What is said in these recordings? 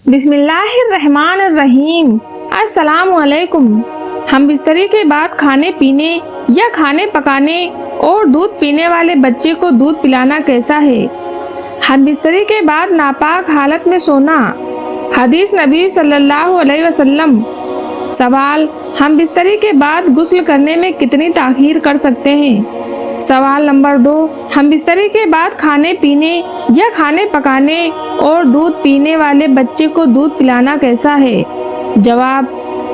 بسم اللہ الرحمن الرحیم۔ السلام علیکم۔ ہم بستری کے بعد کھانے پینے یا کھانے پکانے اور دودھ پینے والے بچے کو دودھ پلانا کیسا ہے؟ ہم بستری کے بعد ناپاک حالت میں سونا۔ حدیث نبی صلی اللہ علیہ وسلم۔ سوال: ہم بستری کے بعد غسل کرنے میں کتنی تاخیر کر سکتے ہیں؟ سوال نمبر 2، ہم بستری کے بعد کھانے پینے یا کھانے پکانے اور دودھ پینے والے بچے کو دودھ پلانا کیسا ہے؟ جواب: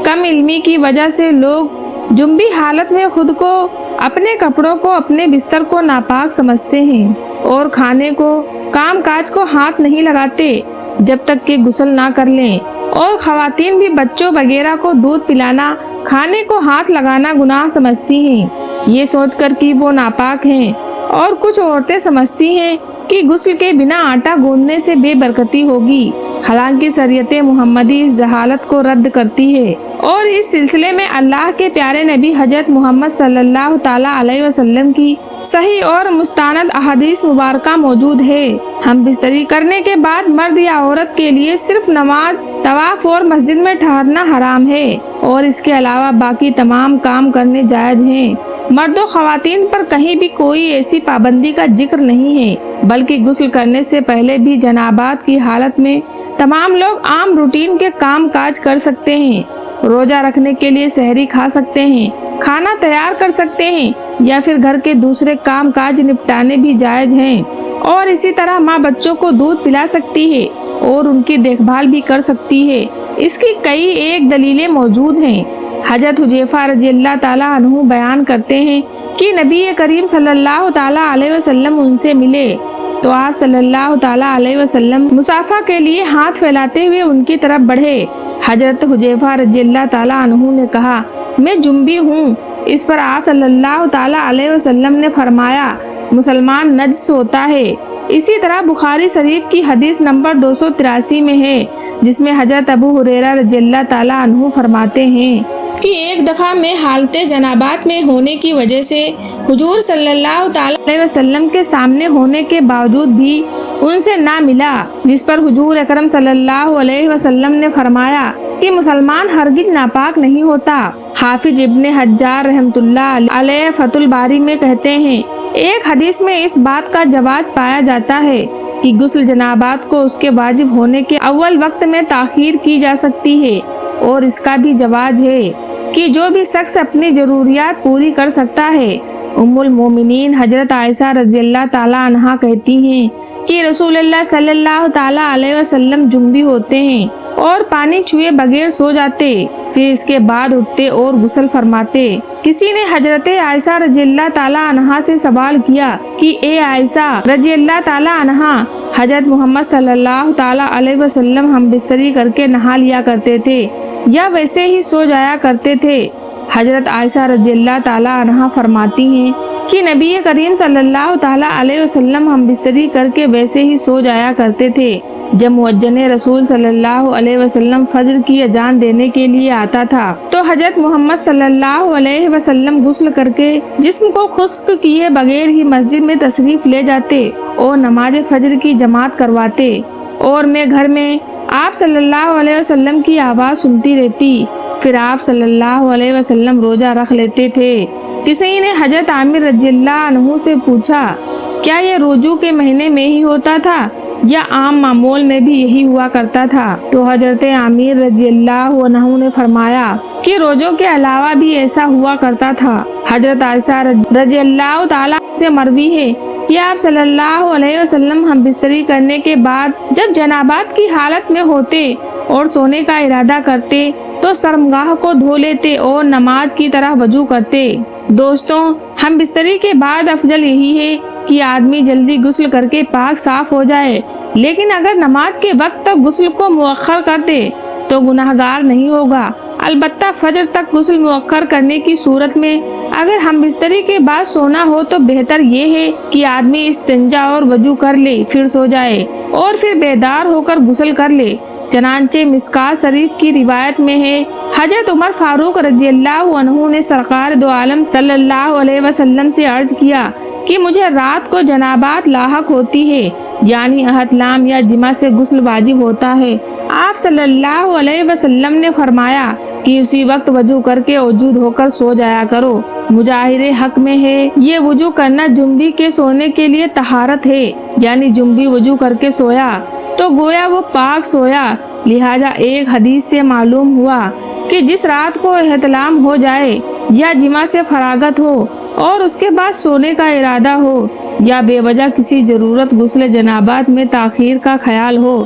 کم علمی کی وجہ سے لوگ جنبی حالت میں خود کو، اپنے کپڑوں کو، اپنے بستر کو ناپاک سمجھتے ہیں اور کھانے کو، کام کاج کو ہاتھ نہیں لگاتے جب تک کہ غسل نہ کر لیں، اور خواتین بھی بچوں وغیرہ کو دودھ پلانا، کھانے کو ہاتھ لگانا گناہ سمجھتی ہیں، یہ سوچ کر کہ وہ ناپاک ہیں۔ اور کچھ عورتیں سمجھتی ہیں کہ غسل کے بنا آٹا گوندنے سے بے برکتی ہوگی، حالانکہ شریعت محمدی اس جہالت کو رد کرتی ہے، اور اس سلسلے میں اللہ کے پیارے نبی حضرت محمد صلی اللہ تعالی علیہ وسلم کی صحیح اور مستند احادیث مبارکہ موجود ہے۔ ہم بستری کرنے کے بعد مرد یا عورت کے لیے صرف نماز، طواف اور مسجد میں ٹھہرنا حرام ہے، اور اس کے علاوہ باقی تمام کام کرنے جائز ہیں۔ مرد و خواتین پر کہیں بھی کوئی ایسی پابندی کا ذکر نہیں ہے، بلکہ غسل کرنے سے پہلے بھی جنابات کی حالت میں تمام لوگ عام روٹین کے کام کاج کر سکتے ہیں۔ روزہ رکھنے کے لیے سحری کھا سکتے ہیں، کھانا تیار کر سکتے ہیں، یا پھر گھر کے دوسرے کام کاج نپٹانے بھی جائز ہیں، اور اسی طرح ماں بچوں کو دودھ پلا سکتی ہے اور ان کی دیکھ بھال بھی کر سکتی ہے۔ اس کی کئی ایک دلیلیں موجود ہیں۔ حضرت حذیفہ رضی اللہ تعالیٰ عنہ بیان کرتے ہیں کہ نبی کریم صلی اللہ تعالیٰ علیہ وسلم ان سے ملے تو آپ صلی اللہ تعالیٰ علیہ وسلم مصافحہ کے لیے ہاتھ پھیلاتے ہوئے ان کی طرف بڑھے۔ حضرت حذیفہ رضی اللہ تعالیٰ عنہ نے کہا، میں جنبی ہوں۔ اس پر آپ صلی اللہ تعالیٰ علیہ وسلم نے فرمایا، مسلمان نجس ہوتا ہے۔ اسی طرح بخاری شریف کی حدیث نمبر 283 میں ہے، جس میں حضرت ابو ہریرہ رضی اللہ تعالیٰ عنہ فرماتے ہیں کہ ایک دفعہ میں حالت جنابات میں ہونے کی وجہ سے حضور صلی اللہ تعالیٰ علیہ وسلم کے سامنے ہونے کے باوجود بھی ان سے نہ ملا، جس پر حضور اکرم صلی اللہ علیہ وسلم نے فرمایا کہ مسلمان ہرگز ناپاک نہیں ہوتا۔ حافظ ابن حجار رحمۃ اللہ علیہ فتح الباری میں کہتے ہیں، ایک حدیث میں اس بات کا جواز پایا جاتا ہے کہ غسل جنابات کو اس کے واجب ہونے کے اول وقت میں تاخیر کی جا سکتی ہے، اور اس کا بھی جواز ہے کہ جو بھی شخص اپنی ضروریات پوری کر سکتا ہے۔ ام المومنین حضرت عائشہ رضی اللہ تعالیٰ عنہا کہتی ہیں کہ رسول اللہ صلی اللہ تعالیٰ علیہ وسلم جنبی ہوتے ہیں اور پانی چھوئے بغیر سو جاتے، پھر اس کے بعد اٹھتے اور غسل فرماتے۔ کسی نے حضرت عائشہ رضی اللہ تعالیٰ عنہا سے سوال کیا کہ اے عائشہ رضی اللہ تعالیٰ عنہا، حضرت محمد صلی اللہ تعالیٰ علیہ وسلم ہم بستری کر کے نہا لیا کرتے تھے یا ویسے ہی سو جایا کرتے تھے؟ حضرت عائشہ رضی اللہ تعالیٰ عنہا فرماتی ہیں کہ نبی کریم صلی اللہ تعالیٰ علیہ وسلم ہم بستری کر کے ویسے ہی سو جایا کرتے تھے۔ جب مؤذن رسول صلی اللہ علیہ وسلم فجر کی اذان دینے کے لیے آتا تھا تو حضرت محمد صلی اللہ علیہ وسلم غسل کر کے جسم کو خشک کیے بغیر ہی مسجد میں تشریف لے جاتے اور نماز فجر کی جماعت کرواتے، اور میں گھر میں آپ صلی اللہ علیہ وسلم کی آواز سنتی رہتی۔ پھر آپ صلی اللہ علیہ وسلم روزہ رکھ لیتے تھے۔ کسی نے حضرت عامر رضی اللہ عنہ سے پوچھا، کیا یہ روزوں کے مہینے میں ہی ہوتا تھا یا عام معمول میں بھی یہی ہوا کرتا تھا؟ تو حضرت عامر رضی اللہ عنہ نے فرمایا کہ روزوں کے علاوہ بھی ایسا ہوا کرتا تھا۔ حضرت عائشہ رضی اللہ تعالیٰ سے مروی ہے کہ آپ صلی اللہ علیہ وسلم ہم بستری کرنے کے بعد جب جنابات کی حالت میں ہوتے اور سونے کا ارادہ کرتے تو شرمگاہ کو دھو لیتے اور نماز کی طرح وضو کرتے۔ دوستوں، ہم بستری کے بعد افضل یہی ہے کہ آدمی جلدی غسل کر کے پاک صاف ہو جائے، لیکن اگر نماز کے وقت تک غسل کو مؤخر کر دے تو گناہگار نہیں ہوگا۔ البتہ فجر تک غسل مؤخر کرنے کی صورت میں اگر ہم بستری کے بعد سونا ہو تو بہتر یہ ہے کہ آدمی استنجا اور وضو کر لے، پھر سو جائے اور پھر بیدار ہو کر غسل کر لے۔ چنانچہ مشکوٰۃ شریف کی روایت میں ہے، حضرت عمر فاروق رضی اللہ عنہ نے سرکار دو عالم صلی اللہ علیہ وسلم سے عرض کیا کہ مجھے رات کو جنابات لاحق ہوتی ہے، یعنی احتلام یا جماع سے غسل واجب ہوتا ہے۔ آپ صلی اللہ علیہ وسلم نے فرمایا کہ اسی وقت وضو کر کے وضو دھو کر سو جایا کرو، مجاہر حق میں ہے یہ وضو کرنا جنبی کے سونے کے لیے طہارت ہے، یعنی جنبی وضو کر کے سویا تو گویا وہ پاک سویا۔ لہذا ایک حدیث سے معلوم ہوا کہ جس رات کو احتلام ہو جائے یا جماع سے فراغت ہو اور اس کے بعد سونے کا ارادہ ہو یا بے وجہ کسی ضرورت غسل جنابات میں تاخیر کا خیال ہو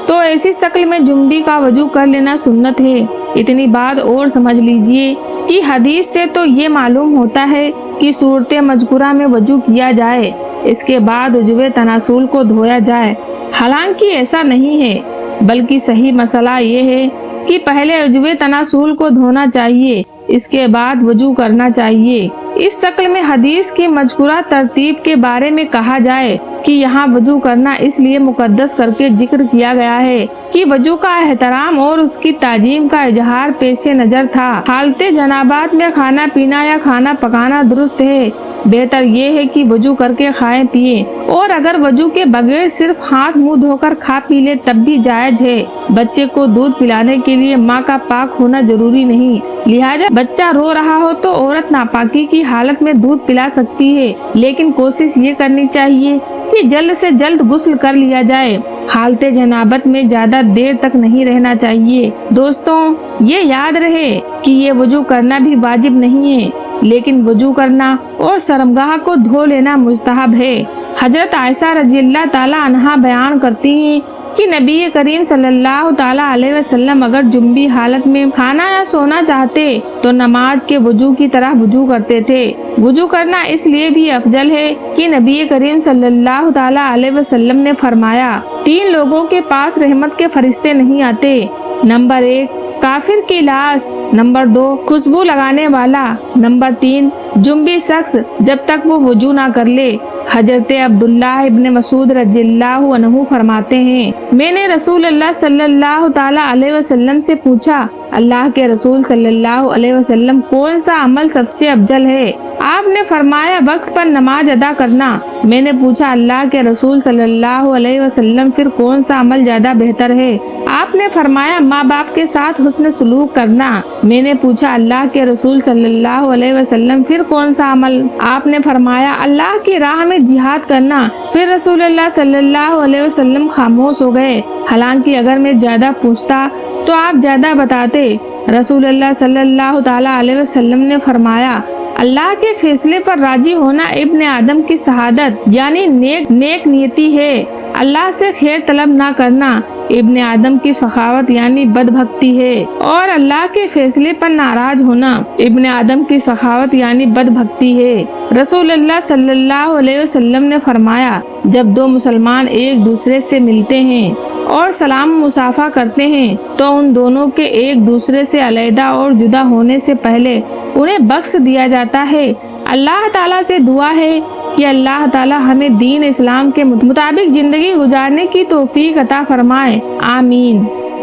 تو ایسی شکل میں جنبی کا وضو کر لینا سنت ہے۔ اتنی بات اور سمجھ لیجئے کہ حدیث سے تو یہ معلوم ہوتا ہے کہ صورت مذکورہ میں وضو کیا جائے، اس کے بعد عضو تناسل کو دھویا جائے، حالانکہ ایسا نہیں ہے، بلکہ صحیح مسئلہ یہ ہے کہ پہلے عضو تناسل کو دھونا چاہیے، اس کے بعد وضو کرنا چاہیے۔ اس شکل میں حدیث کی مذکورہ ترتیب کے بارے میں کہا جائے کہ یہاں وضو کرنا اس لیے مقدس کر کے ذکر کیا گیا ہے کہ وضو کا احترام اور اس کی تعظیم کا اظہار پیش نظر تھا۔ حالت جنابات میں کھانا پینا یا کھانا پکانا درست ہے، بہتر یہ ہے کہ وضو کر کے کھائیں پیئیں، اور اگر وضو کے بغیر صرف ہاتھ منہ دھو کر کھا پی لے تب بھی جائز ہے۔ بچے کو دودھ پلانے کے لیے ماں کا پاک ہونا ضروری نہیں، لہذا بچہ رو رہا ہو تو عورت ناپاکی کی حالت میں دودھ پلا سکتی ہے، لیکن کوشش یہ کرنی چاہیے کہ جلد سے جلد غسل کر لیا جائے۔ حالت جنابت میں زیادہ دیر تک نہیں رہنا چاہیے۔ دوستوں، یہ یاد رہے کہ یہ وضو کرنا بھی واجب نہیں ہے، لیکن وضو کرنا اور شرمگاہ کو دھو لینا مستحب ہے۔ حضرت عائشہ رضی اللہ تعالی عنہا بیان کرتی ہیں کہ نبی کریم صلی اللہ تعالی علیہ وسلم اگر جنبی حالت میں کھانا یا سونا چاہتے تو نماز کے وضو کی طرح وضو کرتے تھے۔ وضو کرنا اس لیے بھی افضل ہے کہ نبی کریم صلی اللہ تعالی علیہ وسلم نے فرمایا، 3 لوگوں کے پاس رحمت کے فرشتے نہیں آتے، نمبر 1 کافر کی لاش، نمبر 2 خوشبو لگانے والا، نمبر 3 جنبی شخص جب تک وہ وضو نہ کر لے۔ حضرت عبداللہ ابن مسعود رضی اللہ عنہ فرماتے ہیں، میں نے رسول اللہ صلی اللہ تعالی علیہ وسلم سے پوچھا، اللہ کے رسول صلی اللہ علیہ وسلم کون سا عمل سب سے افضل ہے؟ آپ نے فرمایا وقت پر نماز ادا کرنا۔ میں نے پوچھا اللہ کے رسول صلی اللہ علیہ وسلم پھر کون سا عمل زیادہ بہتر ہے؟ آپ نے فرمایا ماں باپ کے ساتھ حسن سلوک کرنا۔ میں نے پوچھا اللہ کے رسول صلی اللہ علیہ وسلم پھر کون سا عمل؟ آپ نے فرمایا اللہ کی راہ میں جہاد کرنا۔ پھر رسول اللہ صلی اللہ علیہ وسلم خاموش ہو گئے، حالانکہ اگر میں زیادہ پوچھتا تو آپ زیادہ بتاتے۔ رسول اللہ صلی اللہ تعالی علیہ وسلم نے فرمایا اللہ کے فیصلے پر راضی ہونا ابن آدم کی شہادت یعنی نیک نیتی ہے، اللہ سے خیر طلب نہ کرنا ابن آدم کی سخاوت یعنی بد بھکتی ہے، اور اللہ کے فیصلے پر ناراض ہونا ابن آدم کی سخاوت یعنی بد بھکتی ہے۔ رسول اللہ صلی اللہ علیہ وسلم نے فرمایا جب 2 مسلمان ایک دوسرے سے ملتے ہیں اور سلام مصافحہ کرتے ہیں تو ان دونوں کے ایک دوسرے سے علیحدہ اور جدا ہونے سے پہلے انہیں بخش دیا جاتا ہے۔ اللہ تعالیٰ سے دعا ہے کہ اللہ تعالیٰ ہمیں دین اسلام کے مطابق زندگی گزارنے کی توفیق عطا فرمائے، آمین۔